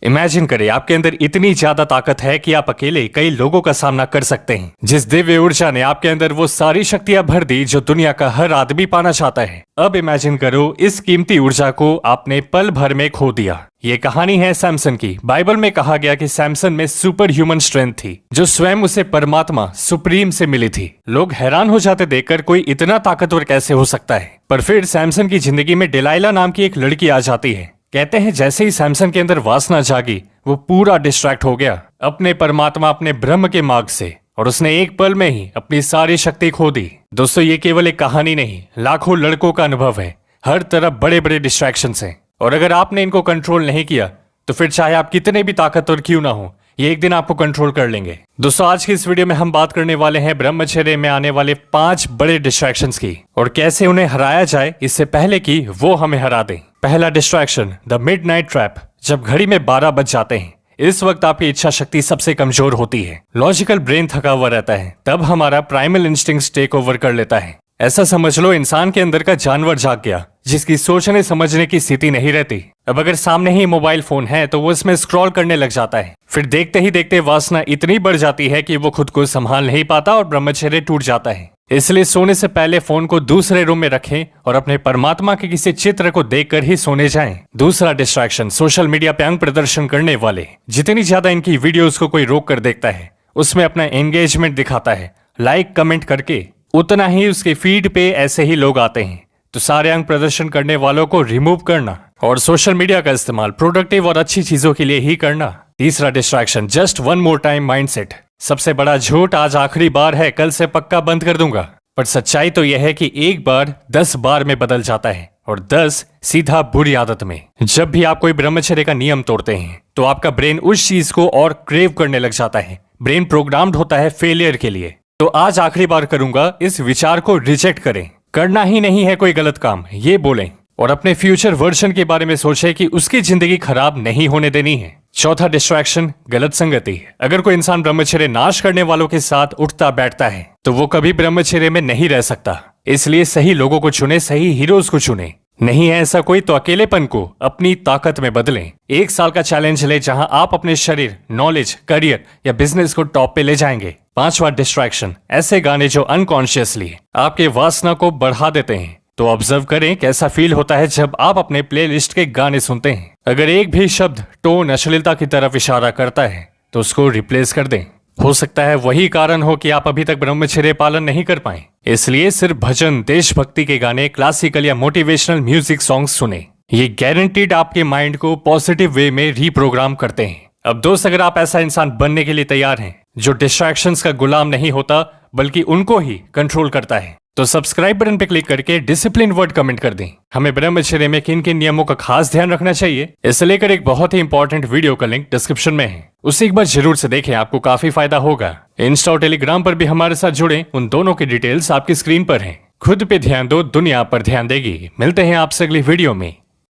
Imagine करें आपके अंदर इतनी ज्यादा ताकत है कि आप अकेले कई लोगों का सामना कर सकते हैं। जिस दिव्य ऊर्जा ने आपके अंदर वो सारी शक्तियां भर दी जो दुनिया का हर आदमी पाना चाहता है। अब इमेजिन करो इस कीमती ऊर्जा को आपने पल भर में खो दिया। ये कहानी है सैमसन की। बाइबल में कहा गया कि सैमसन में सुपर ह्यूमन स्ट्रेंथ थी जो स्वयं उसे परमात्मा सुप्रीम से मिली थी। लोग हैरान हो जाते देखकर कोई इतना ताकतवर कैसे हो सकता है। पर फिर सैमसन की जिंदगी में डिलाइला नाम की एक लड़की आ जाती है। कहते हैं जैसे ही सैमसन के अंदर वासना जागी वो पूरा डिस्ट्रैक्ट हो गया अपने परमात्मा अपने ब्रह्म के मार्ग से, और उसने एक पल में ही अपनी सारी शक्ति खो दी। दोस्तों ये केवल एक कहानी नहीं, लाखों लड़कों का अनुभव है। हर तरफ बड़े बड़े डिस्ट्रैक्शंस हैं, और अगर आपने इनको कंट्रोल नहीं किया तो फिर चाहे आप कितने भी ताकतवर क्यों ना हो, ये एक दिन आपको कंट्रोल कर लेंगे। दोस्तों आज की इस वीडियो में हम बात करने वाले हैं ब्रह्मचर्य में आने वाले 5 बड़े डिस्ट्रैक्शंस की, और कैसे उन्हें हराया जाए इससे पहले कि वो हमें हरा दें। पहला डिस्ट्रैक्शन, द मिडनाइट ट्रैप। जब घड़ी में 12 बज जाते हैं, इस वक्त आपकी इच्छा शक्ति सबसे कमजोर होती है। लॉजिकल ब्रेन थका हुआ रहता है, तब हमारा प्राइमल इंस्टिंक्ट टेक ओवर कर लेता है। ऐसा समझ लो इंसान के अंदर का जानवर जाग गया जिसकी सोचने समझने की स्थिति नहीं रहती। अब अगर सामने ही मोबाइल फोन है तो वो इसमें स्क्रॉल करने लग जाता है। फिर देखते ही देखते वासना इतनी बढ़ जाती है कि वो खुद को संभाल नहीं पाता और ब्रह्मचर्य टूट जाता है। इसलिए सोने से पहले फोन को दूसरे रूम में रखें और अपने परमात्मा के किसी चित्र को देखकर ही सोने जाएं। दूसरा डिस्ट्रैक्शन, सोशल मीडिया पे अंग प्रदर्शन करने वाले। जितनी ज्यादा इनकी वीडियोस को कोई रोक कर देखता है, उसमें अपना एंगेजमेंट दिखाता है, लाइक कमेंट करके, उतना ही उसके फीड पे ऐसे ही लोग आते हैं। तो सारे अंग प्रदर्शन करने वालों को रिमूव करना और सोशल मीडिया का इस्तेमाल प्रोडक्टिव और अच्छी चीजों के लिए ही करना। तीसरा distraction, just one more time mindset. सबसे बड़ा झूठ, आज आखिरी बार है, कल से पक्का बंद कर दूंगा। पर सच्चाई तो यह है कि एक बार 10 बार में बदल जाता है, और 10 सीधा बुरी आदत में। जब भी आप कोई ब्रह्मचर्य का नियम तोड़ते हैं तो आपका ब्रेन उस चीज को और क्रेव करने लग जाता है। ब्रेन प्रोग्राम्ड होता है फेलियर के लिए। तो आज आखिरी बार करूंगा, इस विचार को रिजेक्ट करें। करना ही नहीं है कोई गलत काम, ये बोलें, और अपने फ्यूचर वर्जन के बारे में सोचें कि उसकी जिंदगी खराब नहीं होने देनी है। चौथा डिस्ट्रैक्शन, गलत संगति। अगर कोई इंसान ब्रह्मचर्य नाश करने वालों के साथ उठता बैठता है तो वो कभी ब्रह्मचर्य में नहीं रह सकता। इसलिए सही लोगों को चुने, सही हीरोज को चुने। नहीं है ऐसा कोई तो अकेलेपन को अपनी ताकत में बदलें। 1 साल का चैलेंज ले जहां आप अपने शरीर, नॉलेज, करियर या बिजनेस को टॉप पे ले जाएंगे। 5वां डिस्ट्रैक्शन, ऐसे गाने जो अनकॉन्शियसली आपके वासना को बढ़ा देते हैं। तो ऑब्जर्व करें कैसा फील होता है जब आप अपने प्लेलिस्ट के गाने सुनते हैं। अगर एक भी शब्द टोन अश्लीलता की तरफ इशारा करता है तो उसको रिप्लेस कर दें। हो सकता है वही कारण हो कि आप अभी तक ब्रह्मचर्य पालन नहीं कर पाए। इसलिए सिर्फ भजन, देशभक्ति के गाने, क्लासिकल या मोटिवेशनल म्यूजिक सॉन्ग्स सुने। ये गारंटीड आपके माइंड को पॉजिटिव वे में रीप्रोग्राम करते हैं। अब दोस्त, अगर आप ऐसा इंसान बनने के लिए तैयार हैं जो डिस्ट्रैक्शंस का गुलाम नहीं होता बल्कि उनको ही कंट्रोल करता है, तो सब्सक्राइब बटन पे क्लिक करके डिसिप्लिन वर्ड कमेंट कर दें। हमें ब्रह्मचर्य में किन किन नियमों का खास ध्यान रखना चाहिए, इसे लेकर एक बहुत ही इंपॉर्टेंट वीडियो का लिंक डिस्क्रिप्शन में है, उसे एक बार जरूर से देखें, आपको काफी फायदा होगा। इंस्टा और टेलीग्राम पर भी हमारे साथ जुड़े, उन दोनों की डिटेल्स आपकी स्क्रीन पर हैं। खुद पे ध्यान दो, दुनिया पर ध्यान देगी। मिलते हैं आपसे अगली वीडियो में।